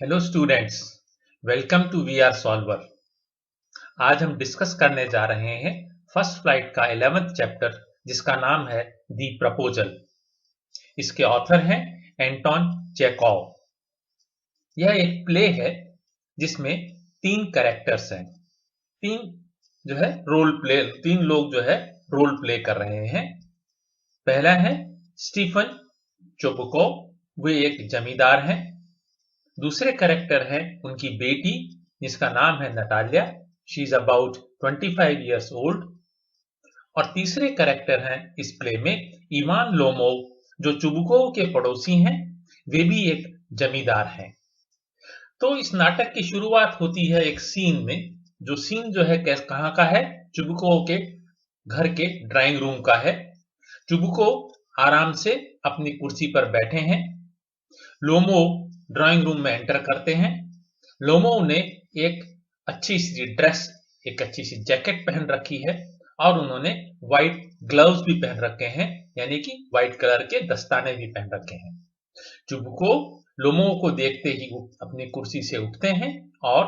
Hello students, welcome to we are solver. आज हम discuss करने जा रहे हैं फर्स्ट फ्लाइट का 11th चैप्टर जिसका नाम है दी प्रपोजल। इसके ऑथर हैं एंटोन चेखोव। यह एक प्ले है जिसमें तीन कैरेक्टर्स हैं। तीन लोग जो है रोल प्ले कर रहे हैं। पहला है स्टीफन चोबुकोव, वे एक जमींदार हैं। दूसरे कैरेक्टर है उनकी बेटी जिसका नाम है Natalia, she is about 25 years old. और तीसरे कैरेक्टर हैं इस प्ले में इवान लोमोव, जो चुबुकोव के पड़ोसी हैं, वे भी एक जमींदार हैं। तो इस नाटक की शुरुआत होती है एक सीन में, जो सीन जो है कहाँ का है, चुबुकोव के घर के ड्राइंग रूम का है। चुबुकोव आराम से अपनी कुर्सी पर बैठे हैं। लोमोव ड्राइंग रूम में एंटर करते हैं। लोमोव ने एक अच्छी सी ड्रेस, एक अच्छी सी जैकेट पहन रखी है और उन्होंने व्हाइट ग्लव्स भी पहन रखे हैं, यानी कि व्हाइट कलर के दस्ताने भी पहन रखे हैं। चुबुकोव लोमोव को देखते ही अपनी कुर्सी से उठते हैं और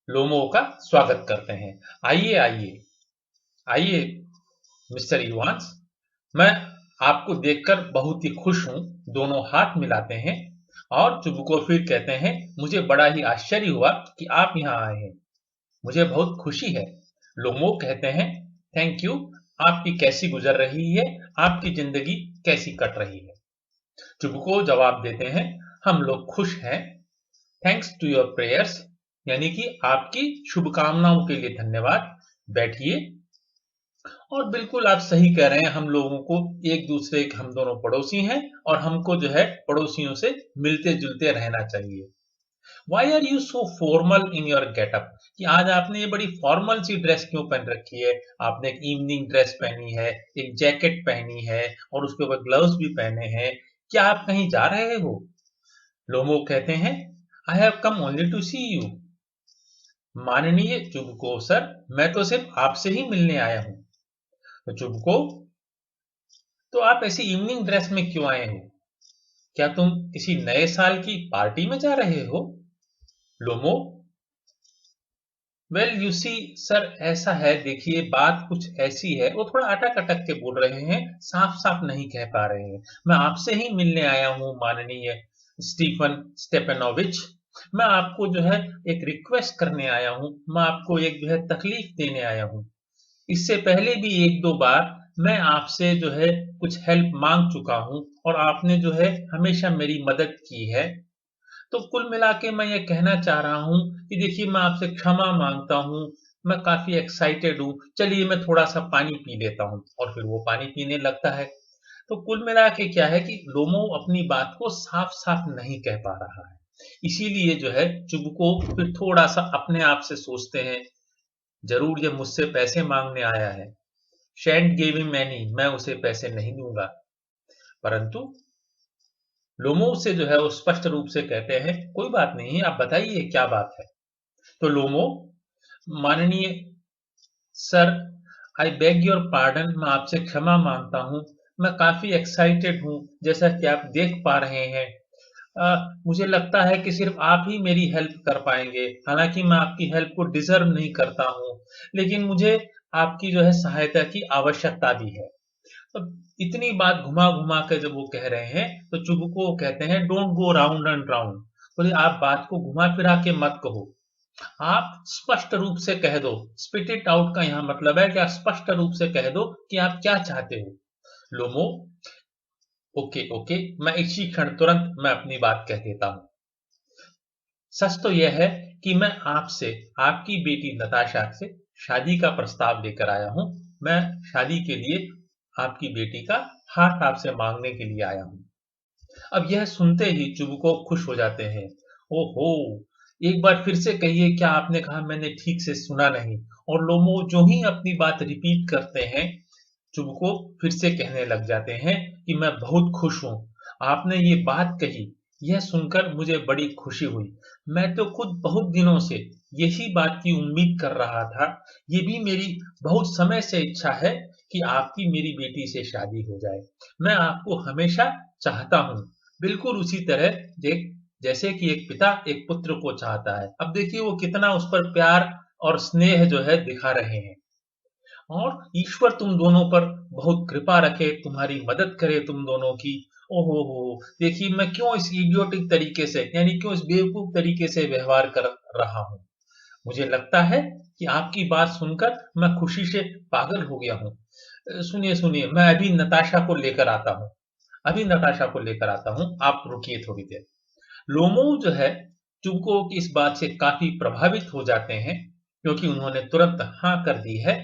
लोमोव का स्वागत करते हैं। आइए आइए आइए मिस्टर इवांस, मैं आपको देखकर बहुत ही खुश हूं। दोनों हाथ मिलाते हैं और चुबुकोव फिर कहते हैं, मुझे बड़ा ही आश्चर्य हुआ कि आप यहाँ आए हैं, मुझे बहुत खुशी है। लोमोव कहते हैं, थैंक यू। आपकी कैसी गुजर रही है, आपकी जिंदगी कैसी कट रही है? चुबुकोव जवाब देते हैं, हम लोग खुश हैं, थैंक्स टू योर प्रेयर्स, यानी कि आपकी शुभकामनाओं के लिए धन्यवाद। बैठिए। और बिल्कुल आप सही कह रहे हैं, हम लोगों को एक दूसरे के, हम दोनों पड़ोसी हैं और हमको जो है पड़ोसियों से मिलते जुलते रहना चाहिए। Why are you so formal in your getup, कि आज आपने ये बड़ी फॉर्मल सी ड्रेस क्यों पहन रखी है? आपने एक इवनिंग ड्रेस पहनी है, एक जैकेट पहनी है और उसके ऊपर ग्लव्स भी पहने हैं। क्या आप कहीं जा रहे हो? लोमोव कहते हैं, I have come only to see you. माननीय चुबुकोव सर, मैं तो सिर्फ आपसे ही मिलने आया हूं। तो चुबुकोव, तो आप ऐसी इवनिंग ड्रेस में क्यों आए हो? क्या तुम किसी नए साल की पार्टी में जा रहे हो? Lomov, well you see sir, ऐसा है, देखिए बात कुछ ऐसी है। वो थोड़ा अटक अटक के बोल रहे हैं, साफ साफ नहीं कह पा रहे हैं। मैं आपसे ही मिलने आया हूं माननीय स्टीफन स्टेपेनोविच। मैं आपको जो है एक रिक्वेस्ट करने आया हूं, मैं आपको एक जो है तकलीफ देने आया हूं। इससे पहले भी एक दो बार मैं आपसे जो है कुछ हेल्प मांग चुका हूं और आपने जो है हमेशा मेरी मदद की है। तो कुल मिला के मैं ये कहना चाह रहा हूं कि देखिए, मैं आपसे क्षमा मांगता हूं, मैं काफी एक्साइटेड हूं, चलिए मैं थोड़ा सा पानी पी लेता हूं। और फिर वो पानी पीने लगता है। तो कुल मिला के क्या है कि लोमोव अपनी बात को साफ साफ नहीं कह पा रहा है। इसीलिए जो है चुबुकोव फिर थोड़ा सा अपने आप से सोचते हैं, जरूर ये मुझसे पैसे मांगने आया है, शेंट गिव हिम एनी, मैं उसे पैसे नहीं दूंगा। परंतु लोमोव से जो है वो स्पष्ट रूप से कहते हैं, कोई बात नहीं, आप बताइए क्या बात है। तो लोमोव, माननीय sir, I beg your pardon, मैं आपसे क्षमा मांगता हूं, मैं काफी एक्साइटेड हूं, जैसा कि आप देख पा रहे हैं। मुझे लगता है कि सिर्फ आप ही मेरी हेल्प कर पाएंगे, हालांकि मैं आपकी हेल्प को डिजर्व नहीं करता हूं, लेकिन मुझे आपकी जो है सहायता की आवश्यकता भी है। तो इतनी बात घुमा घुमा के जब वो कह रहे हैं, तो चुबुकोव कहते हैं, don't go round and round, बोले आप बात को घुमा फिरा के मत कहो, आप स्पष्ट रूप से कह दो। स्पिट इट आउट का यहां मतलब है कि आप स्पष्ट रूप से कह दो कि आप क्या चाहते हो। लोमोव, ओके ओके, मैं इसी क्षण तुरंत मैं अपनी बात कह देता हूं। सच तो यह है कि मैं आपसे आपकी बेटी नताशा से शादी का प्रस्ताव लेकर आया हूं। मैं शादी के लिए आपकी बेटी का हाथ आपसे मांगने के लिए आया हूं। अब यह सुनते ही चुबुकोव खुश हो जाते हैं। ओहो, एक बार फिर से कहिए, क्या आपने कहा? मैंने ठीक से सुना नहीं। और लोमोव जो ही अपनी बात रिपीट करते हैं, चुबुकोव फिर से कहने लग जाते हैं कि मैं बहुत खुश हूं, आपने ये बात कही, यह सुनकर मुझे बड़ी खुशी हुई। मैं तो खुद बहुत दिनों से यही बात की उम्मीद कर रहा था। ये भी मेरी बहुत समय से इच्छा है कि आपकी मेरी बेटी से शादी हो जाए। मैं आपको हमेशा चाहता हूं, बिल्कुल उसी तरह जैसे कि एक पिता एक पुत्र को चाहता है। अब देखिए वो कितना उस पर प्यार और स्नेह जो है दिखा रहे हैं। और ईश्वर तुम दोनों पर बहुत कृपा रखे, तुम्हारी मदद करे तुम दोनों की। ओहो हो, देखिए मैं क्यों इस इडियोटिक तरीके से, यानी क्यों इस बेवकूफ तरीके से व्यवहार कर रहा हूँ। मुझे लगता है कि आपकी बात सुनकर मैं खुशी से पागल हो गया हूँ। सुनिए सुनिए, मैं अभी नताशा को लेकर आता हूँ। अभी नताशा को लेकर आता हूँ, आप रुकिए थोड़ी देर। लोमो जो है चुबको की इस बात से काफी प्रभावित हो जाते हैं, क्योंकि उन्होंने तुरंत हाँ कर दी है।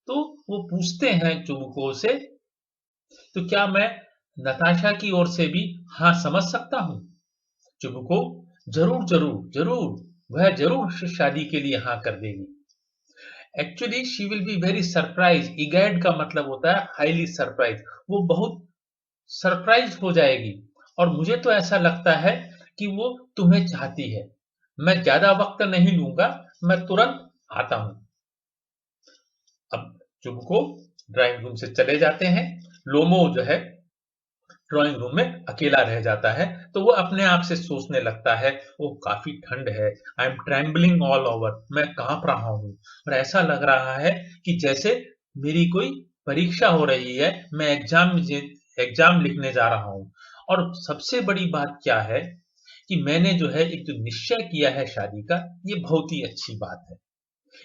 तो वो पूछते हैं चुबको से, तो क्या मैं नताशा की ओर से भी हाँ समझ सकता हूँ? चुबको, जरूर जरूर जरूर, वह जरूर शादी के लिए हाँ कर देगी। Actually she will be very surprise. Egad का मतलब होता है हाईली सरप्राइज। वो बहुत सरप्राइज हो जाएगी। और मुझे तो ऐसा लगता है कि वो तुम्हें चाहती है। मैं ज्यादा वक्त नहीं लूंगा, मैं तुरंत आता हूं। अब चुबको ड्राइंग रूम से चले जाते हैं। लोमो जो है ड्राइंग रूम में अकेला रह जाता है। तो वो अपने आप से सोचने लगता है, वो काफी ठंड है, I am trembling all over, मैं कांप रहा हूँ। और ऐसा लग रहा है कि जैसे मेरी कोई परीक्षा हो रही है, मैं एग्जाम लिखने जा रहा हूँ। और सबसे बड़ी बात क्या है कि मैंने जो है एक जो निश्चय किया है शादी का, ये बहुत ही अच्छी बात है।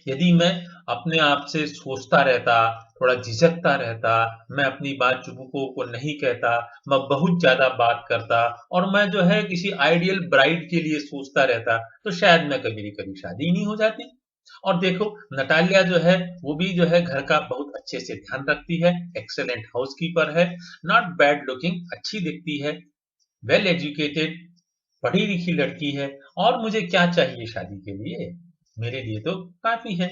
यदि मैं अपने आप से सोचता रहता, थोड़ा झिझकता रहता, मैं अपनी बात चुबुको को नहीं कहता, मैं बहुत ज्यादा बात करता और मैं जो है किसी आइडियल ब्राइड के लिए सोचता रहता, तो शायद मैं कभी कभी शादी नहीं हो जाती। और देखो नटालिया जो है वो भी जो है घर का बहुत अच्छे से ध्यान रखती है, एक्सेलेंट हाउसकीपर है, नॉट बैड लुकिंग, अच्छी दिखती है, वेल एजुकेटेड, पढ़ी लिखी लड़की है। और मुझे क्या चाहिए शादी के लिए, मेरे लिए तो काफी है।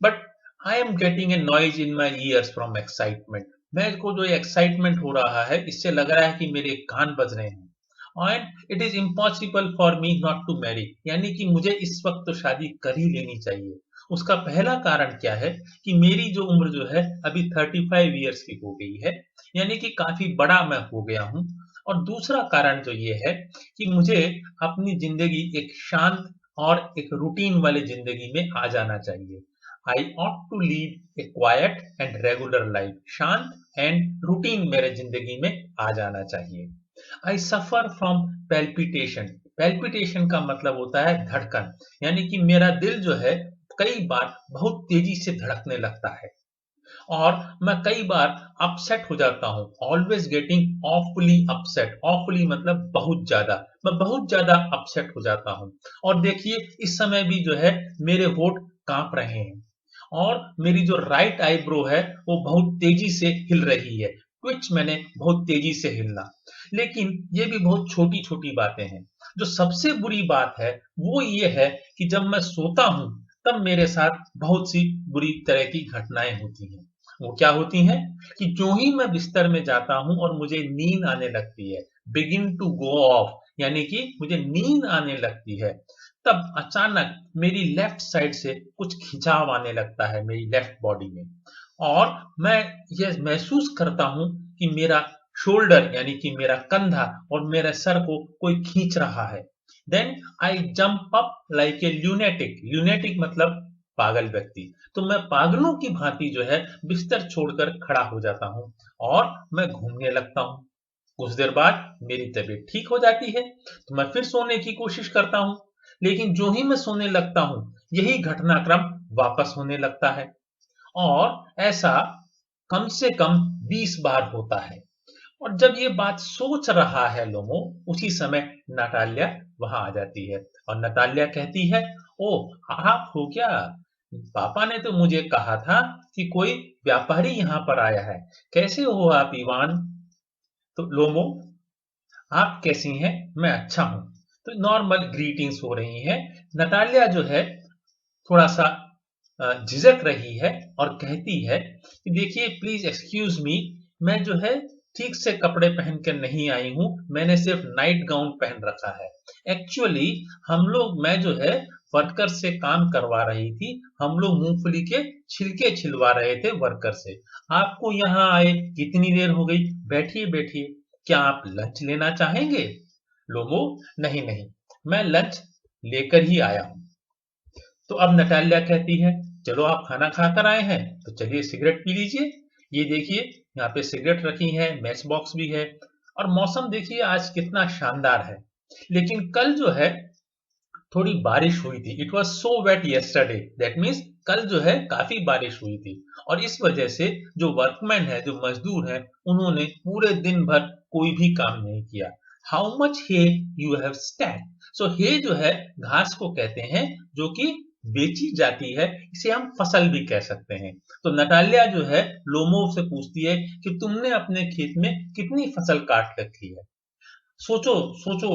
But I am getting a noise in my years from excitement. मेरे को जो एक्साइटमेंट हो रहा है, इससे लग रहा है कि मेरे कान बज रहे हैं। And it is impossible for me not to marry, यानी कि मुझे इस वक्त तो शादी कर ही लेनी चाहिए। उसका पहला कारण क्या है कि मेरी जो उम्र जो है अभी 35 ईयर्स की हो गई है, यानी कि काफी बड़ा मैं हो गया हूँ। और दूसरा कारण जो ये है कि मुझे अपनी जिंदगी एक शांत और एक रूटीन वाली जिंदगी में आ जाना चाहिए। I ought to lead a quiet and regular life. शांत एंड रूटीन मेरे जिंदगी में आ जाना चाहिए। I suffer from palpitation. Palpitation का मतलब होता है धड़कन, यानी कि मेरा दिल जो है कई बार बहुत तेजी से धड़कने लगता है। और मैं कई बार अपसेट हो जाता हूँ, always getting awfully upset. Awfully मतलब बहुत ज्यादा, मैं बहुत ज्यादा अपसेट हो जाता हूँ। और देखिए इस समय भी जो है मेरे होठ कांप रहे हैं और मेरी जो राइट आईब्रो है वो बहुत तेजी से हिल रही है। ट्विच मैंने बहुत तेजी से हिलना। लेकिन ये भी बहुत छोटी छोटी बातें हैं। जो सबसे बुरी बात है वो ये है कि जब मैं सोता हूँ तब मेरे साथ बहुत सी बुरी तरह की घटनाएं होती हैं। वो क्या होती हैं कि जो ही मैं बिस्तर में जाता हूं और मुझे नींद आने लगती है, बिगिन टू गो ऑफ, यानी कि मुझे नींद आने लगती है, तब अचानक मेरी लेफ्ट साइड से कुछ खिंचाव आने लगता है मेरी लेफ्ट बॉडी में। और मैं ये महसूस करता हूं कि मेरा शोल्डर यानी कि मेरा कंधा और मेरे सर को कोई खींच रहा है। Then I jump up like a lunatic. Lunatic मतलब पागल व्यक्ति। तो मैं पागलों की भांति जो है बिस्तर छोड़कर खड़ा हो जाता हूँ और मैं घूमने लगता हूँ। कुछ देर बाद मेरी तबीयत ठीक हो जाती है, तो मैं फिर सोने की कोशिश करता हूँ। लेकिन जो ही मैं सोने लगता हूँ यही घटनाक्रम वापस होने लगता है। और ऐसा कम से कम 20 बार होता है। और जब ये बात सोच रहा है लोमो, उसी समय नटालिया वहां आ जाती है और नटालिया कहती है, ओ आप हो क्या? पापा ने तो मुझे कहा था कि कोई व्यापारी यहाँ पर आया है। कैसे हो आप इवान? तो लोमो, आप कैसी हैं? मैं अच्छा हूँ। तो नॉर्मल ग्रीटिंग्स हो रही हैं। नटालिया जो है थोड़ा सा झिझक रही है और कहती है कि देखिए प्लीज एक्सक्यूज मी, मैं जो है ठीक से कपड़े पहन कर नहीं आई हूँ, मैंने सिर्फ नाइट गाउन पहन रखा है। एक्चुअली हम लोग, मैं जो है वर्कर से काम करवा रही थी, हम लोग मूंगफली के छिलके छिलवा रहे थे वर्कर से। आपको यहाँ आए कितनी देर हो गई? बैठिए बैठिए, क्या आप लंच लेना चाहेंगे? लोमो, नहीं नहीं, मैं लंच लेकर ही आया हूं। तो अब नटालिया कहती है, चलो आप खाना खाकर आए हैं तो चलिए सिगरेट पी लीजिए। ये देखिए यहाँ पे सिगरेट रखी है, मैच बॉक्स भी है, और मौसम देखिए आज कितना शानदार है। लेकिन कल जो है थोड़ी बारिश हुई थी। It was so wet yesterday, that means कल जो है काफी बारिश हुई थी, और इस वजह से जो वर्कमैन है, जो मजदूर है, उन्होंने पूरे दिन भर कोई भी काम नहीं किया। How much hay you have stack. So hay जो है घास को कहते हैं, जो कि बेची जाती है, इसे हम फसल भी कह सकते हैं। तो नटालिया जो है लोमोव से पूछती है कि तुमने अपने खेत में कितनी फसल काट रखी है। सोचो सोचो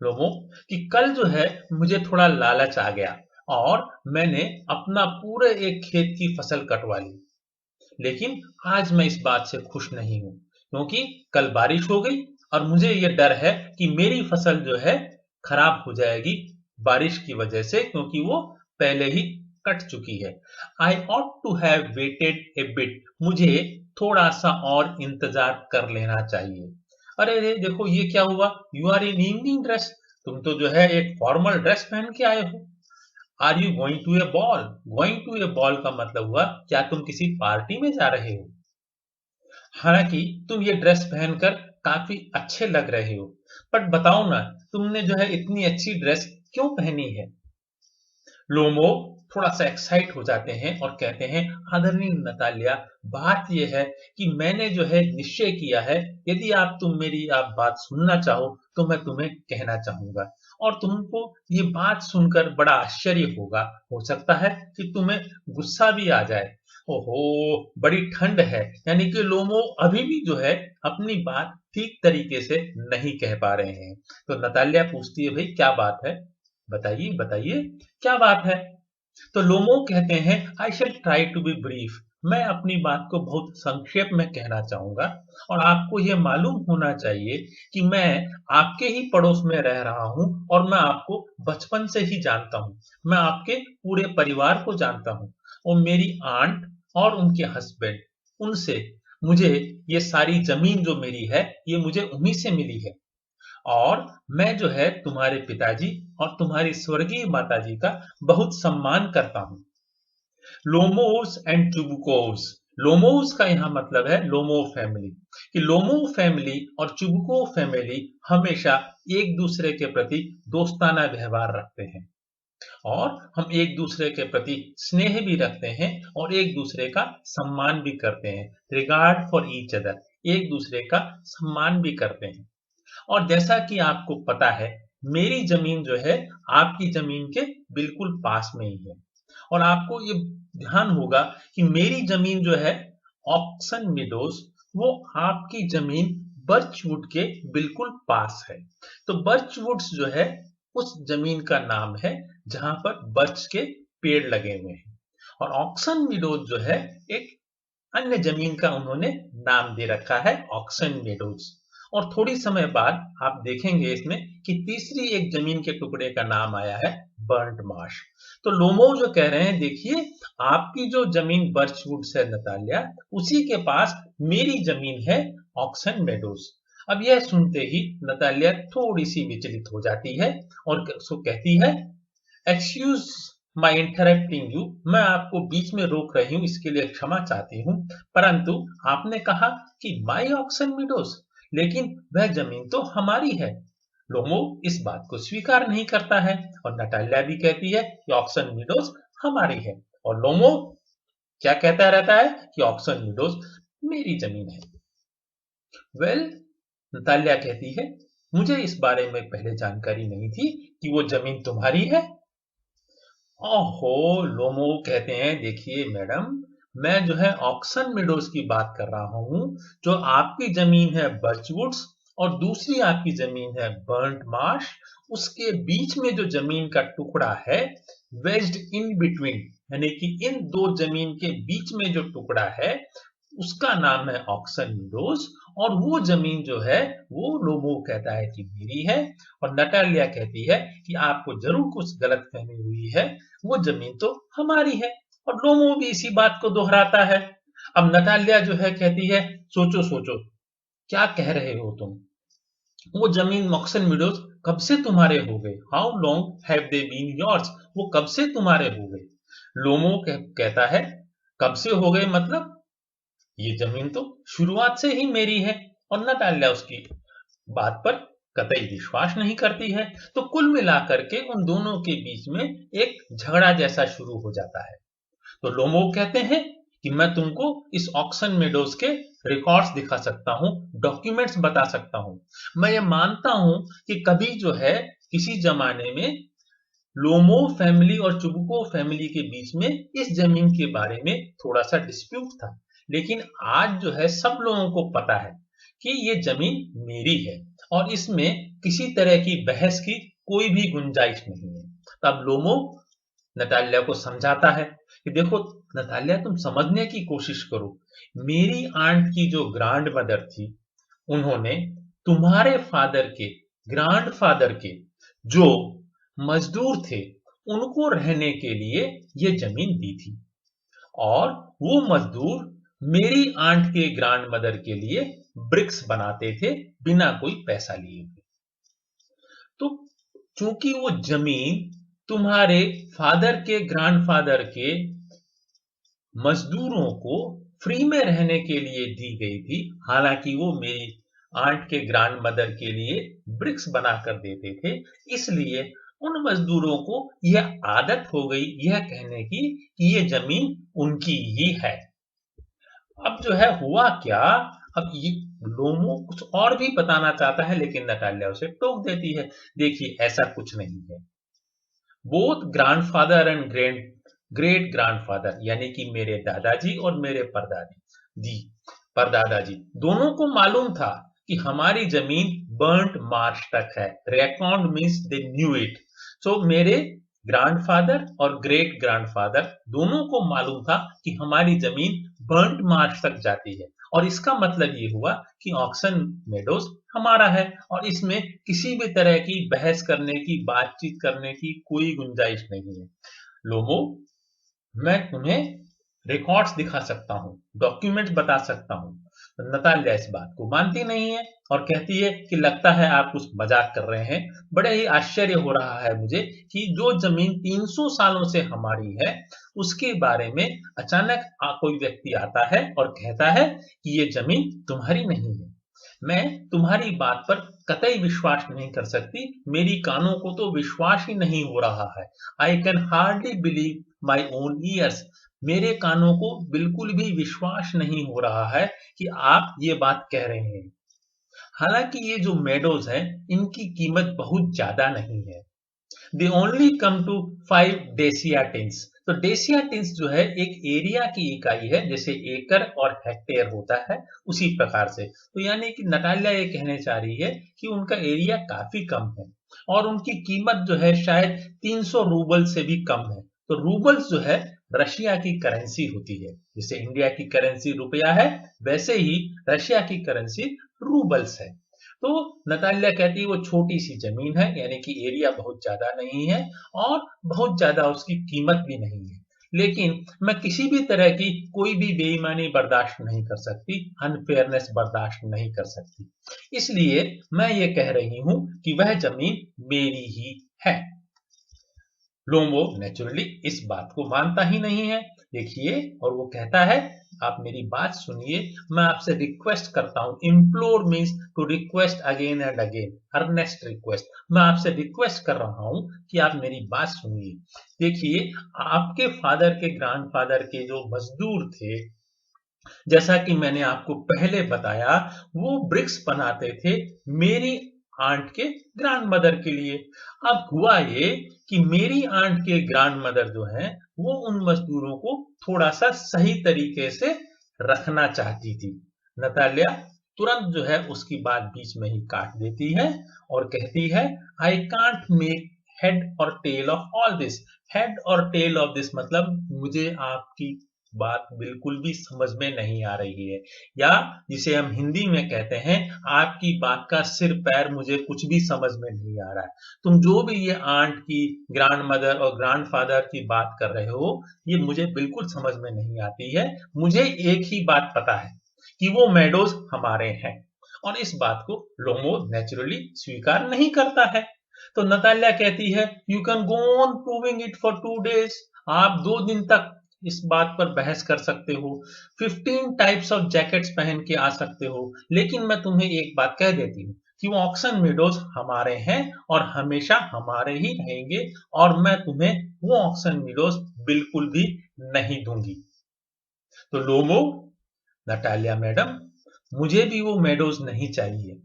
लोगों कि कल जो है मुझे थोड़ा लालच आ गया और मैंने अपना पूरे एक खेत की फसल कटवा ली। लेकिन आज मैं इस बात से खुश नहीं हूं, क्योंकि कल बारिश हो गई और मुझे ये डर है कि मेरी फसल जो है खराब हो जाएगी बारिश की वजह से, क्योंकि वो पहले ही कट चुकी है। I ought to have waited a bit. मुझे थोड़ा सा और इंतजार कर लेना चाहिए। अरे रे देखो ये क्या हुआ, you are in evening dress. तुम तो जो है एक फॉर्मल ड्रेस पहन के आए हो। Are you going to a ball. Going to a ball का मतलब हुआ क्या तुम किसी पार्टी में जा रहे हो। हालांकि तुम ये ड्रेस पहनकर काफी अच्छे लग रहे हो, बट बताओ ना तुमने जो है इतनी अच्छी ड्रेस क्यों पहनी है। लोमो थोड़ा सा एक्साइट हो जाते हैं और कहते हैं, आदरणीय नतालिया, बात यह है कि मैंने जो है निश्चय किया है, यदि तुम मेरी आप बात सुनना चाहो तो मैं तुम्हें कहना चाहूंगा, और तुमको ये बात सुनकर बड़ा आश्चर्य होगा, हो सकता है कि तुम्हें गुस्सा भी आ जाए। ओहो, बड़ी ठंड है। यानी कि लोमो अभी भी जो है अपनी बात ठीक तरीके से नहीं कह पा रहे हैं। तो नतालिया पूछती है, भाई क्या बात है, बताइए बताइए क्या बात है। तो लोमो कहते हैं, आई शैल ट्राई टू बी ब्रीफ। मैं अपनी बात को बहुत संक्षेप में कहना चाहूंगा, और आपको यह मालूम होना चाहिए कि मैं आपके ही पड़ोस में रह रहा हूं और मैं आपको बचपन से ही जानता हूं। मैं आपके पूरे परिवार को जानता हूं, और मेरी आंट और उनके हस्बैंड, उनसे मुझे ये सारी जमीन जो मेरी है ये मुझे उन्हीं से मिली है। और मैं जो है तुम्हारे पिताजी और तुम्हारी स्वर्गीय माताजी का बहुत सम्मान करता हूं। लोमोस एंड चुबुकोस। लोमोस का यहां मतलब है लोमो फैमिली, कि लोमो फैमिली और चुबुको फैमिली हमेशा एक दूसरे के प्रति दोस्ताना व्यवहार रखते हैं, और हम एक दूसरे के प्रति स्नेह भी रखते हैं और एक दूसरे का सम्मान भी करते हैं। रिगार्ड फॉर ईच अदर, एक दूसरे का सम्मान भी करते हैं। और जैसा कि आपको पता है, मेरी जमीन जो है आपकी जमीन के बिल्कुल पास में ही है, और आपको ये ध्यान होगा कि मेरी जमीन जो है ऑक्सन मीडोज, वो आपकी जमीन बर्चवुड के बिल्कुल पास है। तो बर्चवुड्स जो है उस जमीन का नाम है जहां पर बर्च के पेड़ लगे हुए हैं, और ऑक्सन मीडोज जो है एक अन्य जमीन का उन्होंने नाम दे रखा है, ऑक्सन मेडोज। और थोड़ी समय बाद आप देखेंगे इसमें कि तीसरी एक जमीन के टुकड़े का नाम आया है बर्न्ट मार्श। तो लोमो जो कह रहे हैं, देखिए आपकी जो जमीन बर्चवुड से नतालिया, उसी के पास मेरी जमीन है ऑक्सन मेडोज। अब यह सुनते ही नतालिया थोड़ी सी विचलित हो जाती है और उसको कहती है, एक्सक्यूज माई इंटरप्टिंग यू। मैं आपको बीच में रोक रही हूं, इसके लिए क्षमा चाहती हूं, परंतु आपने कहा कि माई ऑक्सन मीडोज, लेकिन वह जमीन तो हमारी है। लोमो इस बात को स्वीकार नहीं करता है, और नटालिया भी कहती है कि ऑक्सन मीडोज हमारी है, और लोमो क्या कहता रहता है कि ऑक्सन मीडोज मेरी जमीन है। वेल, नतालिया कहती है, मुझे इस बारे में पहले जानकारी नहीं थी कि वो जमीन तुम्हारी है। ओहो, लोमो कहते हैं, देखिए मैडम, मैं जो है ऑक्सन मीडोज की बात कर रहा हूं, जो आपकी जमीन है बर्चवुड्स और दूसरी आपकी जमीन है बर्न्ट मार्श। उसके बीच में जो जमीन का टुकड़ा है, वेज्ड इन बिटवीन, यानी कि इन दो जमीन के बीच में जो टुकड़ा है, उसका नाम है ऑक्सन मीडोज। और वो जमीन जो है वो लोमो कहता है कि मेरी है, और नटालिया कहती है कि आपको जरूर कुछ गलतफहमी हुई है, वो जमीन तो हमारी है। और लोमो भी इसी बात को दोहराता है। अब नटालिया जो है कहती है, सोचो सोचो क्या कह रहे हो तुम। वो जमीन ऑक्सन मीडोज कब से तुम्हारे हो गए? How long have they been yours? वो कब से तुम्हारे हो गए? लोमो कहता है कब से हो गए मतलब ये जमीन तो शुरुआत से ही मेरी है। और नटाल्या उसकी बात पर कतई विश्वास नहीं करती है। तो कुल मिलाकर के उन दोनों के बीच में एक झगड़ा जैसा शुरू हो जाता है। तो लोमो कहते हैं कि मैं तुमको इस ऑक्सन मेडोज के रिकॉर्ड्स दिखा सकता हूं, डॉक्यूमेंट्स बता सकता हूं। मैं ये मानता हूं कि कभी जो है किसी जमाने में लोमो फैमिली और चुबुको फैमिली के बीच में इस जमीन के बारे में थोड़ा सा डिस्प्यूट था, लेकिन आज जो है सब लोगों को पता है कि ये जमीन मेरी है और इसमें किसी तरह की बहस की कोई भी गुंजाइश नहीं है। तब लोमो नताल्या को समझाता है कि देखो नताल्या, तुम समझने की कोशिश करो। मेरी आंट की जो ग्रैंड मदर थी, उन्होंने तुम्हारे फादर के ग्रैंड फादर के जो मजदूर थे उनको रहने के लिए ये जमीन दी थी और वो मजदूर मेरी आंट के ग्रैंड मदर के लिए ब्रिक्स बनाते थे बिना कोई पैसा लिए हुए। तो चूंकि वो जमीन तुम्हारे फादर के ग्रैंडफादर के मजदूरों को फ्री में रहने के लिए दी गई थी, हालांकि वो मेरी आंट के ग्रैंड मदर के लिए ब्रिक्स बनाकर देते थे, इसलिए उन मजदूरों को यह आदत हो गई यह कहने की कि ये जमीन उनकी ही है। अब जो है हुआ क्या, अब ये लोमो कुछ और भी बताना चाहता है लेकिन नटाल्या उसे टोक देती है। देखिए ऐसा कुछ नहीं है। Both grandfather and great grandfather यानी कि मेरे दादाजी और मेरे परदादाजी दोनों को मालूम था कि हमारी जमीन बर्न्ट मार्श तक है। Record means they knew it. So मेरे ग्रैंडफादर और ग्रेट ग्रैंडफादर दोनों को मालूम था कि हमारी जमीन बर्न्ट मार्श तक जाती है और इसका मतलब ये हुआ कि ऑक्सन मेडोज हमारा है और इसमें किसी भी तरह की बहस करने की, बातचीत करने की कोई गुंजाइश नहीं है। लोमो, मैं तुम्हें रिकॉर्ड्स दिखा सकता हूं, डॉक्यूमेंट्स बता सकता हूं। तो नताल्या इस बात को मानती नहीं है और कहती है कि लगता है आप कुछ मजाक कर रहे हैं। बड़े ही आश्चर्य हो रहा है मुझे कि जो जमीन 300 सालों से हमारी है उसके बारे में अचानक कोई व्यक्ति आता है और कहता है कि ये जमीन तुम्हारी नहीं है। मैं तुम्हारी बात पर कतई विश्वास नहीं कर सकती। मेरी कानों को तो विश्वास ही नहीं हो रहा है। I can hardly believe my own years. मेरे कानों को बिल्कुल भी विश्वास नहीं हो रहा है कि आप ये बात कह रहे हैं। हालांकि ये जो मेडोज हैं इनकी कीमत बहुत ज्यादा नहीं है। They only come to 5 desyatins. तो डेसियाटिन्स जो है एक एरिया की इकाई है, जैसे एकड़ और हेक्टेयर होता है उसी प्रकार से। तो यानी कि नटाल्या ये कहने चाह रही है कि उनका एरिया काफी कम है और उनकी कीमत जो है शायद 300 रूबल से भी कम है। तो रूबल्स जो है रशिया की करेंसी होती है। जैसे इंडिया की करेंसी रुपया है, वैसे ही रशिया की करेंसी रूबल्स है। तो नताल्या कहती है वो छोटी सी जमीन है, यानी कि एरिया बहुत ज्यादा नहीं है और बहुत ज्यादा उसकी कीमत भी नहीं है, लेकिन मैं किसी भी तरह की कोई भी बेईमानी बर्दाश्त नहीं कर सकती, अनफेयरनेस बर्दाश्त नहीं कर सकती। इसलिए मैं ये कह रही हूं कि वह जमीन मेरी ही है। लोमो नेचुरली इस बात को मानता ही नहीं है। देखिए, और वो कहता है आप मेरी बात सुनिए, मैं आपसे रिक्वेस्ट करता हूं। Implore means to request again and again, earnest request. मैं आपसे रिक्वेस्ट कर रहा हूं कि आप मेरी बात सुनिए। देखिए, आपके फादर के ग्रैंडफादर के जो मजदूर थे, जैसा कि मैंने आपको पहले बताया, वो ब्रिक्स बनाते थे मेरी आंट के ग्रैंड मदर के लिए। अब हुआ ये कि मेरी आंट के ग्रैंड मदर जो है वो उन मजदूरों को थोड़ा सा सही तरीके से रखना चाहती थी। नताल्या तुरंत जो है उसकी बात बीच में ही काट देती है और कहती है आई कांट मेक हेड और tail of all this. Head और टेल ऑफ दिस मतलब मुझे आपकी बात बिल्कुल भी समझ में नहीं आ रही है, या जिसे हम हिंदी में कहते हैं आपकी बात का सिर पैर मुझे कुछ भी समझ में नहीं आ रहा है। तुम जो भी ये आंट की, ग्रैंड मदर और ग्रैंडफादर की बात कर रहे हो ये मुझे बिल्कुल समझ में नहीं आती है। मुझे एक ही बात पता है कि वो मेडोज हमारे हैं और इस बात को लोमो नेचुरली स्वीकार नहीं करता है। तो नताल्या कहती है you can go on proving it for 2 days, आप 2 दिन तक इस बात पर बहस कर सकते हो, 15 टाइप्स ऑफ जैकेट्स पहन के आ सकते हो, लेकिन मैं तुम्हें एक बात कह देती हूँ कि वो ऑक्सन मीडोज हमारे हैं और हमेशा हमारे ही रहेंगे, और मैं तुम्हें वो ऑक्सन मीडोज बिल्कुल भी नहीं दूंगी। तो लोमो, नटालिया मैडम, मुझे भी वो मेडोज नहीं चाहिए,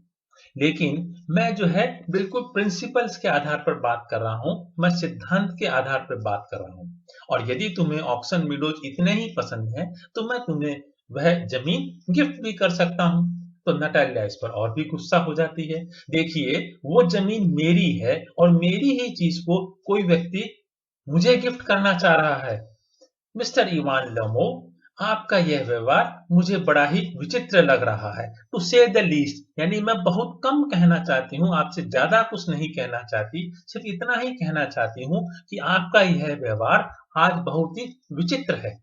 लेकिन मैं जो है बिल्कुल प्रिंसिपल्स के आधार पर बात कर रहा हूं, मैं सिद्धांत के आधार पर बात कर रहा हूं। और यदि तुम्हें ऑक्सन मीडोज इतने ही पसंद है तो मैं तुम्हें वह जमीन गिफ्ट भी कर सकता हूं। तो नटालिया इस पर और भी गुस्सा हो जाती है। देखिए, वो जमीन मेरी है और मेरी ही चीज को कोई व्यक्ति मुझे गिफ्ट करना चाह रहा है। मिस्टर इवान लोमो, आपका यह व्यवहार मुझे बड़ा ही विचित्र लग रहा है, टू से द लीस्ट। यानी मैं बहुत कम कहना चाहती हूँ, आपसे ज्यादा कुछ नहीं कहना चाहती, सिर्फ इतना ही कहना चाहती हूँ कि आपका यह व्यवहार आज बहुत ही विचित्र है।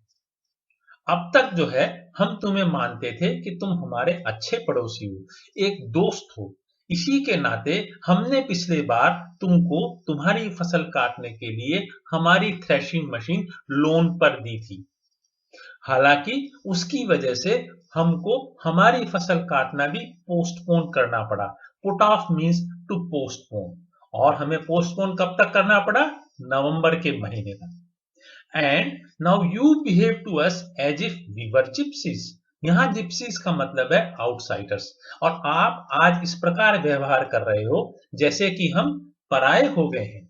अब तक जो है हम तुम्हें मानते थे कि तुम हमारे अच्छे पड़ोसी हो, एक दोस्त हो। इसी के नाते हमने पिछले बार तुमको तुम्हारी फसल काटने के लिए हमारी थ्रेशिंग मशीन लोन पर दी थी। हालांकि उसकी वजह से हमको हमारी फसल काटना भी पोस्टपोन करना पड़ा। Put off means to postpone, और हमें पोस्टपोन कब तक करना पड़ा? नवंबर के महीने तक। And now you behave to us as if we were gypsies. यहां जिप्सीज का मतलब है आउटसाइडर्स, और आप आज इस प्रकार व्यवहार कर रहे हो जैसे कि हम पराये हो गए हैं।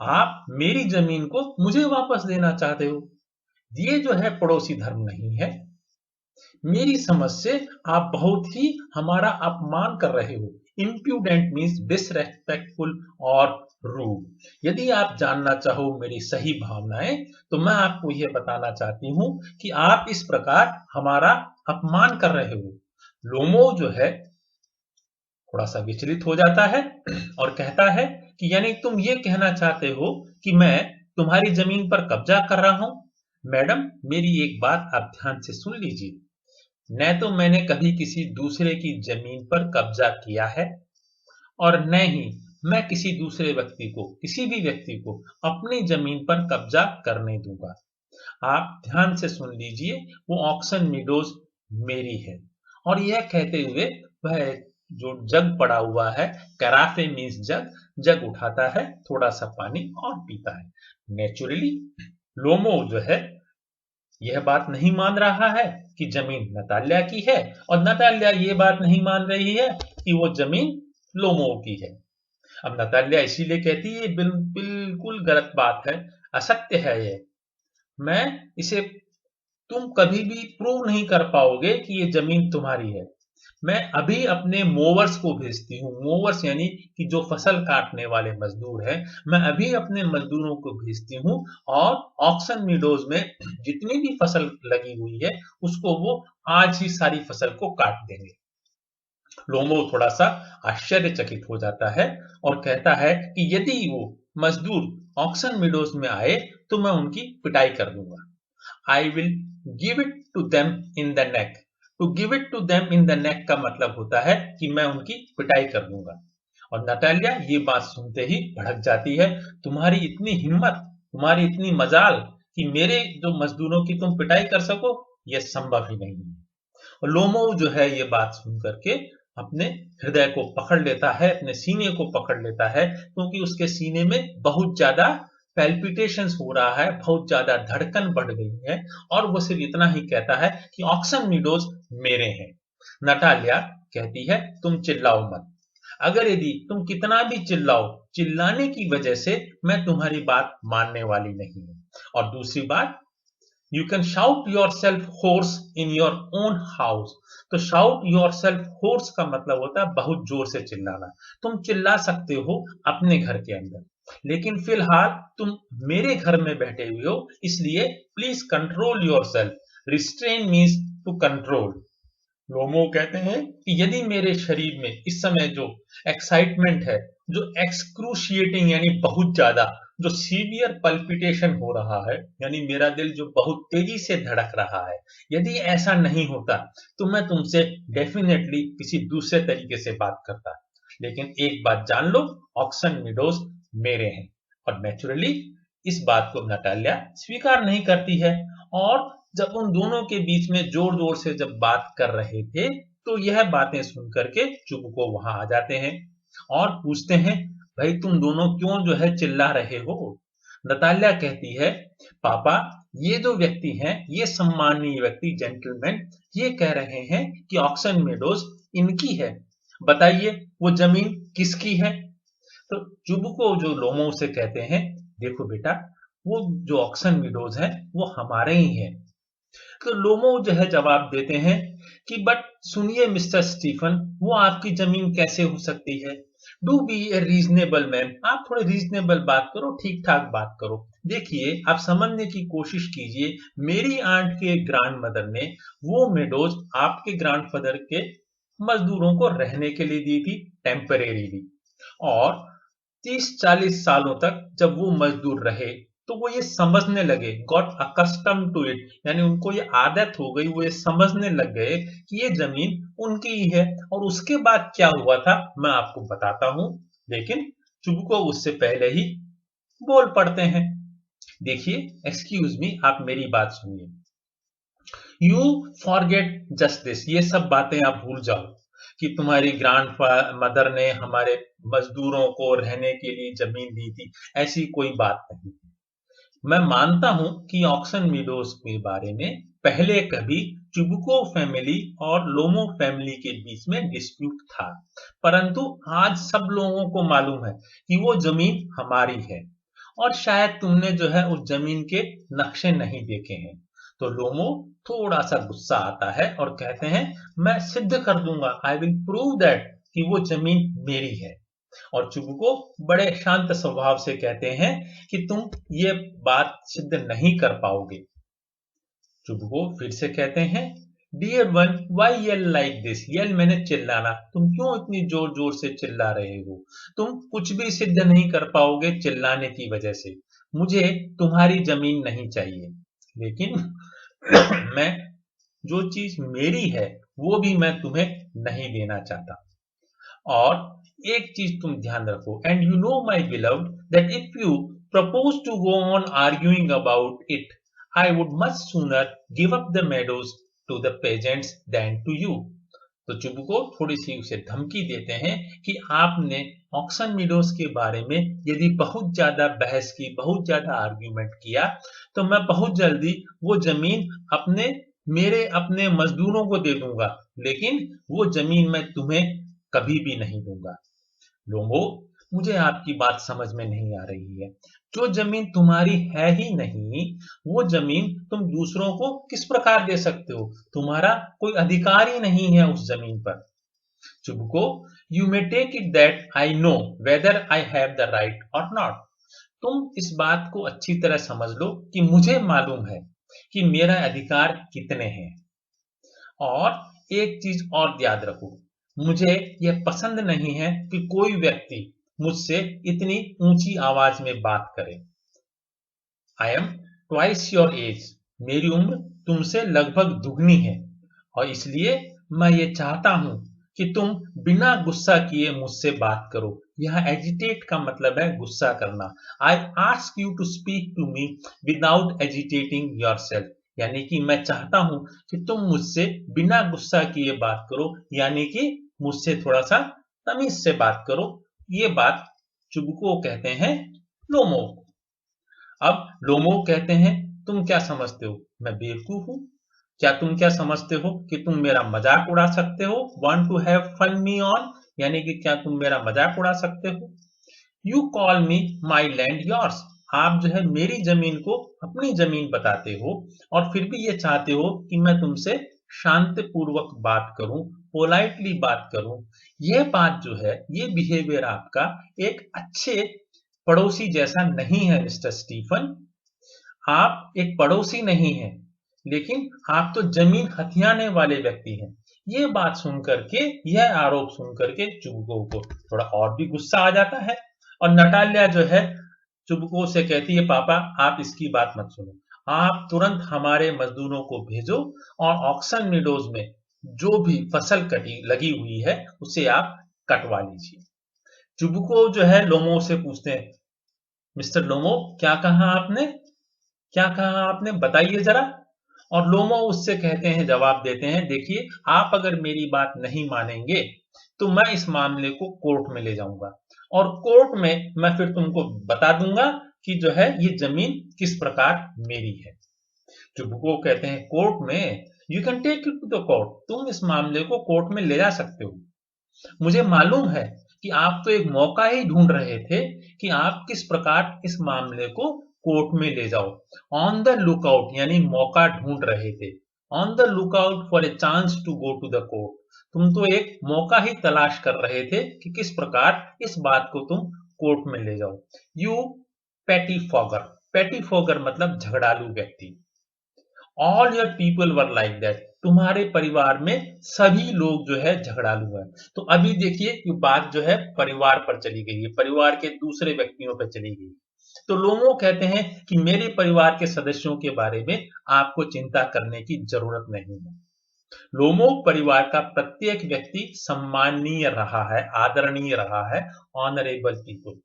आप मेरी जमीन को मुझे वापस देना चाहते हो। ये जो है पड़ोसी धर्म नहीं है। मेरी समझ से आप बहुत ही हमारा अपमान कर रहे हो। इम्प्यूडेंट मीन्स डिसरेस्पेक्टफुल और रूड। यदि आप जानना चाहो मेरी सही भावनाएं, तो मैं आपको यह बताना चाहती हूं कि आप इस प्रकार हमारा अपमान कर रहे हो। लोमो जो है थोड़ा सा विचलित हो जाता है और कहता है कि यानी तुम ये कहना चाहते हो कि मैं तुम्हारी जमीन पर कब्जा कर रहा हूं। मैडम, मेरी एक बात आप ध्यान से सुन लीजिए। न तो मैंने कभी किसी दूसरे की जमीन पर कब्जा किया है, और न ही मैं किसी दूसरे व्यक्ति को, किसी भी व्यक्ति को अपनी जमीन पर कब्जा करने दूंगा। आप ध्यान से सुन लीजिए, वो ऑक्सन मीडोज मेरी है। और यह कहते हुए वह जो जग पड़ा हुआ है, कराफे मीन्स जग, जग उठाता है, थोड़ा सा पानी और पीता है। नेचुरली लोमो जो है यह बात नहीं मान रहा है कि जमीन नताल्या की है, और नताल्या ये बात नहीं मान रही है कि वो जमीन लोमो की है। अब नताल्या इसीलिए कहती है बिल्कुल गलत बात है, असत्य है ये। मैं इसे तुम कभी भी प्रूव नहीं कर पाओगे कि ये जमीन तुम्हारी है। मैं अभी अपने मोवर्स को भेजती हूँ। मोवर्स यानी कि जो फसल काटने वाले मजदूर हैं, मैं अभी अपने मजदूरों को भेजती हूँ, और ऑक्सन मीडोज में जितनी भी फसल लगी हुई है उसको वो आज ही सारी फसल को काट देंगे। लोमो थोड़ा सा आश्चर्यचकित हो जाता है और कहता है कि यदि वो मजदूर ऑक्सन मीडोज में आए तो मैं उनकी पिटाई कर दूंगा। I will give it to them in the neck. To give it to them in the neck का मतलब होता है कि मैं उनकी पिटाई कर दूंगा। और नटालिया ये बात सुनते ही भड़क जाती है। तुम्हारी इतनी हिम्मत, तुम्हारी इतनी मजाल कि मेरे जो मजदूरों की तुम पिटाई कर सको, यह संभव ही नहीं है। और लोमो जो है ये बात सुन करके अपने हृदय को पकड़ लेता है, अपने सीने को पकड़ लेता है, क्योंकि उसके सीने में बहुत ज्यादा पैल्पिटेशंस हो रहा है, बहुत ज्यादा धड़कन बढ़ गई है, और वो सिर्फ इतना ही कहता है कि ऑक्सन मीडोज मेरे हैं। नटालिया कहती है तुम चिल्लाओ मत। अगर यदि तुम कितना भी चिल्लाओ, चिल्लाने की वजह से मैं तुम्हारी बात मानने वाली नहीं हूं। और दूसरी बात, you can shout yourself hoarse in your own house. तो शाउट योर सेल्फ होर्स का मतलब होता है बहुत जोर से चिल्लाना। तुम चिल्ला सकते हो अपने घर के अंदर, लेकिन फिलहाल तुम मेरे घर में बैठे हुए हो, इसलिए please control yourself. Restrain means to control. लोमो कहते हैं कि यदि मेरे शरीर में इस समय जो एक्साइटमेंट है, जो एक्सक्रूशिएटिंग यानी बहुत ज्यादा, जो सीवियर पल्पिटेशन हो रहा है, यानी मेरा दिल जो बहुत तेजी से धड़क रहा है, यदि ऐसा नहीं होता तो मैं तुमसे डेफिनेटली किसी दूसरे तरीके से बात करता। लेकिन एक बात जान लो, ऑक्सन मीडोज मेरे हैं। और नेचुरली इस बात को नटालिया स्वीकार नहीं करती है। और जब उन दोनों के बीच में जोर जोर से जब बात कर रहे थे, तो यह बातें सुन करके चुबुको वहां आ जाते हैं और पूछते हैं, भाई तुम दोनों क्यों जो है चिल्ला रहे हो? नतालिया कहती है, पापा ये जो व्यक्ति हैं, ये सम्मानीय व्यक्ति, जेंटलमैन, ये कह रहे हैं कि ऑक्सन मेडोज इनकी है। बताइए वो जमीन किसकी है? तो चुबुको जो लोमो से कहते हैं, देखो बेटा, वो जो ऑक्सन मीडोज है वो हमारे ही है। तो लोमो जो है जवाब देते हैं कि बट सुनिए मिस्टर स्टीफन, वो आपकी जमीन कैसे हो सकती है? Do be a reasonable man, आप थोड़े रीजनेबल बात करो, ठीक ठाक बात करो। देखिए, आप समझने की कोशिश कीजिए, मेरी आंट के ग्रैंड मदर ने वो मेडोज आपके ग्रैंडफादर के मजदूरों को रहने के लिए दी थी, टेम्परेरीली। और 30-40 सालों तक जब वो मजदूर रहे तो वो ये समझने लगे, गॉट अकस्टम टू इट, यानी उनको ये आदत हो गई, वो ये समझने लग गए कि ये जमीन उनकी ही है। और उसके बाद क्या हुआ था मैं आपको बताता हूं, लेकिन चुबुको उससे पहले ही बोल पड़ते हैं। देखिए, एक्सक्यूज मी, आप मेरी बात सुनिए। यू फॉरगेट जस्ट दिस, ये सब बातें आप भूल जाओ कि तुम्हारी ग्रैंड मदर ने हमारे मजदूरों को रहने के लिए जमीन दी थी, ऐसी कोई बात नहीं। मैं मानता हूं कि ऑक्सन मीडोज के बारे में पहले कभी चुबुको फैमिली और लोमो फैमिली के बीच में डिस्प्यूट था, परंतु आज सब लोगों को मालूम है कि वो जमीन हमारी है। और शायद तुमने जो है उस जमीन के नक्शे नहीं देखे हैं। तो लोमो थोड़ा सा गुस्सा आता है और कहते हैं, मैं सिद्ध कर दूंगा, आई विल प्रूव दैट कि वो जमीन मेरी है। और चुबुको बड़े शांत स्वभाव से कहते हैं कि तुम ये बात सिद्ध नहीं कर पाओगे। चुबुको फिर से कहते हैं, dear one, why yell like this, yell मैंने चिल्लाना, तुम क्यों इतनी जोर जोर से चिल्ला रहे हो? तुम कुछ भी सिद्ध नहीं कर पाओगे चिल्लाने की वजह से। मुझे तुम्हारी जमीन नहीं चाहिए, लेकिन मैं जो चीज मेरी है वो भी मैं तुम्हें नहीं देना चाहता। और एक चीज तुम ध्यान रखो, and you know my beloved that if you propose to go on arguing about it, I would much sooner give up the meadows to the peasants than to you. तो चुबुको थोड़ी सी उसे धमकी देते हैं कि आपने ऑक्सन मीडोज के बारे में यदि बहुत ज्यादा बहस की, बहुत ज्यादा आर्ग्यूमेंट किया, तो मैं बहुत जल्दी वो जमीन अपने मजदूरों को दे दूंगा, लेकिन वो जमीन मैं तुम्हें कभी भी नहीं दूंगा। लोगों, मुझे आपकी बात समझ में नहीं आ रही है। जो जमीन तुम्हारी है ही नहीं, वो जमीन तुम दूसरों को किस प्रकार दे सकते हो? तुम्हारा कोई अधिकार ही नहीं है उस जमीन पर। Chubukov, you may take it that I know whether I have the right or not. तुम इस बात को अच्छी तरह समझ लो कि मुझे मालूम है कि मेरा अधिकार कितने हैं। और एक चीज और याद रखो, मुझे यह पसंद नहीं है कि कोई व्यक्ति मुझसे इतनी ऊंची आवाज में बात करे। I am twice your age, मेरी उम्र तुमसे लगभग दुगनी है, और इसलिए मैं ये चाहता हूं कि तुम बिना गुस्सा किए मुझसे बात करो। यह एजिटेट का मतलब है गुस्सा करना। I ask you to speak to me without agitating yourself, यानी कि मैं चाहता हूं कि तुम मुझसे बिना गुस्सा किए बात करो, यानी कि मुझसे थोड़ा सा तमीज से बात करो। ये बात चुबुको कहते हैं लोमो। अब लोमो कहते हैं, तुम क्या समझते हो मैं बेवकूफ हूं? क्या तुम क्या समझते हो कि तुम मेरा मजाक उड़ा सकते हो? Want to have fun me on, यानी कि क्या तुम मेरा मजाक उड़ा सकते हो? You call me my land yours, आप जो है मेरी जमीन को अपनी जमीन बताते हो, और फिर भी ये चाहते हो कि मैं तुमसे शांतिपूर्वक बात करूं, पोलाइटली बात करूं। यह बात जो है, ये बिहेवियर आपका एक अच्छे पड़ोसी जैसा नहीं है मिस्टर स्टीफन। आप एक पड़ोसी नहीं हैं, लेकिन आप तो जमीन हथियाने वाले व्यक्ति हैं। ये बात सुन करके, यह आरोप सुन करके चुबुको को थोड़ा और भी गुस्सा आ जाता है। और नटालिया जो है चुबुको से कहती है, पापा आप इसकी बात मत सुनो, आप तुरंत हमारे मजदूरों को भेजो और ऑक्सन मीडोज में जो भी फसल कटी लगी हुई है उसे आप कटवा लीजिए। चुबुको जो है लोमो से पूछते हैं, मिस्टर लोमो क्या कहा आपने, क्या कहा आपने, बताइए जरा। और लोमो उससे कहते हैं, जवाब देते हैं, देखिए आप अगर मेरी बात नहीं मानेंगे तो मैं इस मामले को कोर्ट में ले जाऊंगा और कोर्ट में मैं फिर तुमको बता दूंगा कि जो है ये जमीन किस प्रकार मेरी है। चुबुको कहते हैं, कोर्ट में? You can take it to the court, तुम इस मामले को कोर्ट में ले जा सकते हो। मुझे मालूम है कि आप तो एक मौका ही ढूंढ रहे थे कि आप किस प्रकार इस मामले को कोर्ट में ले जाओ। ऑन द लुकआउट यानी मौका ढूंढ रहे थे, on the lookout for a chance to go to the court. तुम तो एक मौका ही तलाश कर रहे थे कि किस प्रकार इस बात को तुम कोर्ट में ले जाओ। यू पेटी फॉगर, पेटी फॉगर मतलब झगड़ालू व्यक्ति। All your people were like that, तुम्हारे परिवार में सभी लोग जो है झगड़ालू है। तो अभी देखिए कि बात जो है परिवार पर चली गई है, परिवार के दूसरे व्यक्तियों पर चली गई। तो लोमो कहते हैं कि मेरे परिवार के सदस्यों के बारे में आपको चिंता करने की जरूरत नहीं है। लोमो परिवार का प्रत्येक व्यक्ति सम्माननीय रहा है, आदरणीय रहा है, ऑनरेबल पीपल।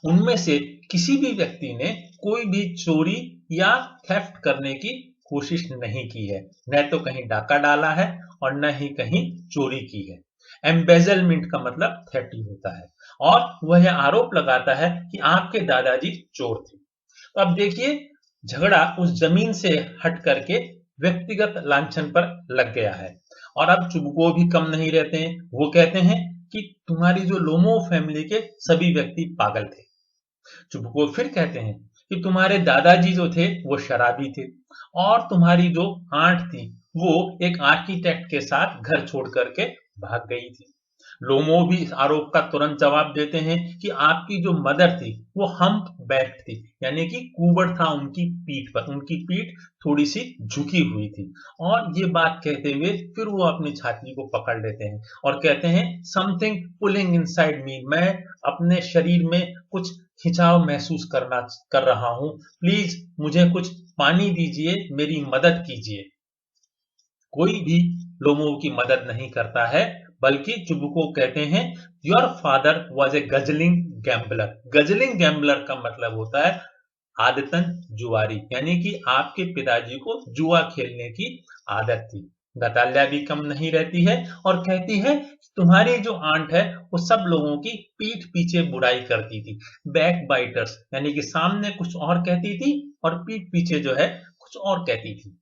उनमें से किसी भी व्यक्ति ने कोई भी चोरी या थेफ्ट करने की कोशिश नहीं की है, न तो कहीं डाका डाला है और न ही कहीं चोरी की है। एम्बेजलमेंट का मतलब थेफ्ट होता है और वह आरोप लगाता है कि आपके दादाजी चोर थे। तो अब देखिए झगड़ा उस जमीन से हट करके व्यक्तिगत लांछन पर लग गया है और अब चुबुको भी कम नहीं रहते हैं। वो कहते हैं कि तुम्हारी जो लोमो फैमिली के सभी व्यक्ति पागल थे। चुबुको फिर कहते हैं कि तुम्हारे दादाजी जो थे वो शराबी थे और तुम्हारी जो आंट थी वो एक आर्किटेक्ट के साथ घर छोड़ करके भाग गई थी। लोमो भी इस आरोप का तुरंत जवाब देते हैं कि आपकी जो मदर थी वो हम्प बैक थी, यानी कि कुबड़ था उनकी पीठ पर, उनकी पीठ थोड़ी सी झुकी हुई थी। और ये बात कहते हुए फिर वो अपनी छाती को पकड़ लेते हैं और कहते हैं समथिंग पुलिंग इनसाइड मी, मैं अपने शरीर में कुछ खिंचाव महसूस कर रहा हूं, प्लीज मुझे कुछ पानी दीजिए, मेरी मदद कीजिए। कोई भी लोमो की मदद नहीं करता है, बल्कि चुबुको कहते हैं your father was a guzzling gambler. Guzzling gambler का मतलब होता है आदतन जुआरी, यानी कि आपके पिताजी को जुआ खेलने की आदत थी। नताल्या भी कम नहीं रहती है और कहती है तुम्हारी जो आंट है वो सब लोगों की पीठ पीछे बुराई करती थी। बैक बाइटर्स, यानी कि सामने कुछ और कहती थी और पीठ पीछे जो है कुछ और कहती थी।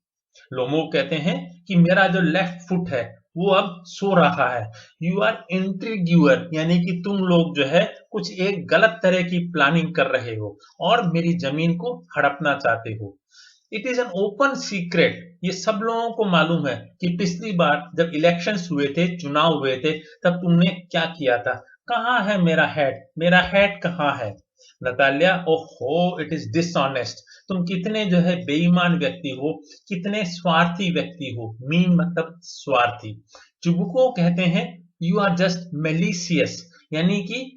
लोमो कहते हैं कि मेरा जो लेफ्ट फुट है वो अब सो रहा है। यू आर इंट्रिग्यूअर, यानी कि तुम लोग जो है कुछ एक गलत तरह की प्लानिंग कर रहे हो और मेरी जमीन को हड़पना चाहते हो। It is an open secret, ये सब लोगों को मालूम है कि पिछली बार जब इलेक्शंस हुए थे, चुनाव हुए थे, तब तुमने क्या किया था। कहाँ है मेरा हैट, मेरा हैट कहाँ है। नताल्या, ओहो इट इज डिसऑनेस्ट, तुम कितने जो है बेईमान व्यक्ति हो, कितने स्वार्थी व्यक्ति हो। मीन मतलब स्वार्थी। चुबुको कहते हैं यू आर जस्ट मेलिशियस, यानी कि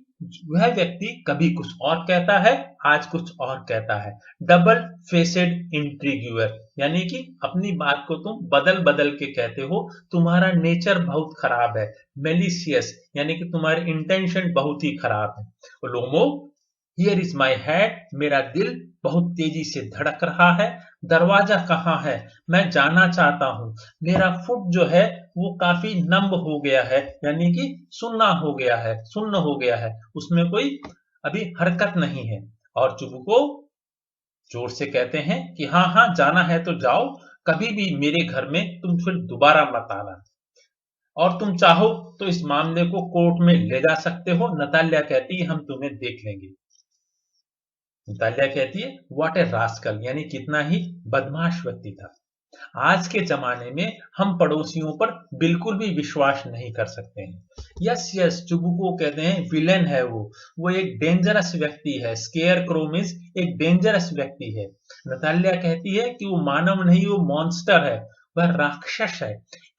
वह व्यक्ति कभी कुछ और कहता है, आज कुछ और कहता है। डबल फेसेड इंट्रिग्यूअर, यानी कि अपनी बात को तुम बदल बदल के कहते हो, तुम्हारा नेचर बहुत खराब है। मेलिशियस यानी कि तुम्हारे इंटेंशन बहुत ही खराब है। लोमो, हियर इज माई हैट, मेरा दिल बहुत तेजी से धड़क रहा है। दरवाजा कहाँ है, मैं जाना चाहता हूं। मेरा फुट जो है वो काफी नम्ब हो गया है, यानी कि सुन्ना हो गया है, सुन्न हो गया है, उसमें कोई अभी हरकत नहीं है। और चुबुको जोर से कहते हैं कि हाँ हाँ जाना है तो जाओ, कभी भी मेरे घर में तुम फिर दोबारा मत आना, और तुम चाहो तो इस मामले को कोर्ट में ले जा सकते हो। नताल्या कहती है हम तुम्हें देख लेंगे। नताल्या कहती है व्हाट ए रास्कल, यानी कितना ही बदमाश व्यक्ति था। आज के जमाने में हम पड़ोसियों पर बिल्कुल भी विश्वास नहीं कर सकते हैं। यस यस, चुबुको कहते हैं विलेन है वो एक डेंजरस व्यक्ति है। स्केयर क्रो मींस एक डेंजरस व्यक्ति है। नताल्या कहती है कि वो मानव नहीं, वो मॉन्स्टर है, वह राक्षस है।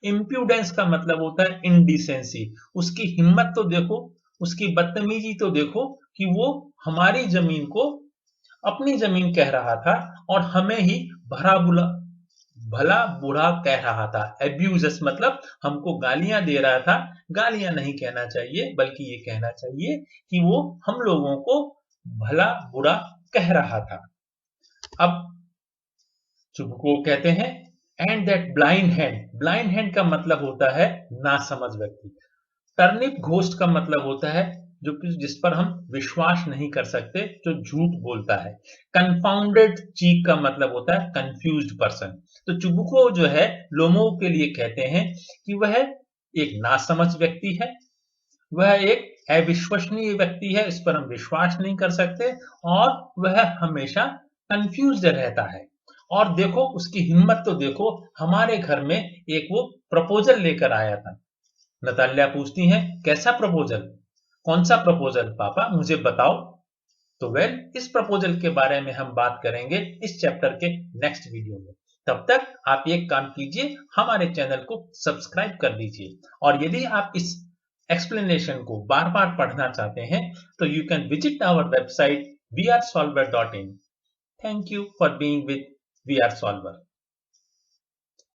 इम्प्यूडेंस का मतलब होता है इनडिसेंसी। उसकी हिम्मत तो देखो, उसकी बदतमीजी तो देखो कि वो हमारी जमीन को अपनी जमीन कह रहा था और हमें ही भला बुरा कह रहा था। एब्यूजस मतलब हमको गालियां दे रहा था। गालियां नहीं कहना चाहिए बल्कि ये कहना चाहिए कि वो हम लोगों को भला बुरा कह रहा था। अब चुबको कहते हैं एंड दैट ब्लाइंड हैंड का मतलब होता है नासमझ व्यक्ति। टर्निप घोस्ट का मतलब होता है जो कि जिस पर हम विश्वास नहीं कर सकते, जो झूठ बोलता है। कंफाउंडेड चीक का मतलब होता है कंफ्यूज्ड पर्सन। तो चुबको जो है लोमो के लिए कहते हैं कि वह एक नासमझ व्यक्ति है, वह एक अविश्वसनीय व्यक्ति है, इस पर हम विश्वास नहीं कर सकते और वह हमेशा कंफ्यूज्ड रहता है। और देखो उसकी हिम्मत तो देखो, हमारे घर में एक वो प्रपोजल लेकर आया था। नताल्या पूछती हैं कैसा प्रपोजल, कौन सा प्रपोजल पापा मुझे बताओ। तो इस प्रपोजल के बारे में हम बात करेंगे इस चैप्टर के नेक्स्ट वीडियो में। तब तक आप एक काम कीजिए, हमारे चैनल को सब्सक्राइब कर दीजिए और यदि आप इस एक्सप्लेनेशन को बार बार पढ़ना चाहते हैं तो you can visit our website vrsolver.in। Thank you for being with VR Solver।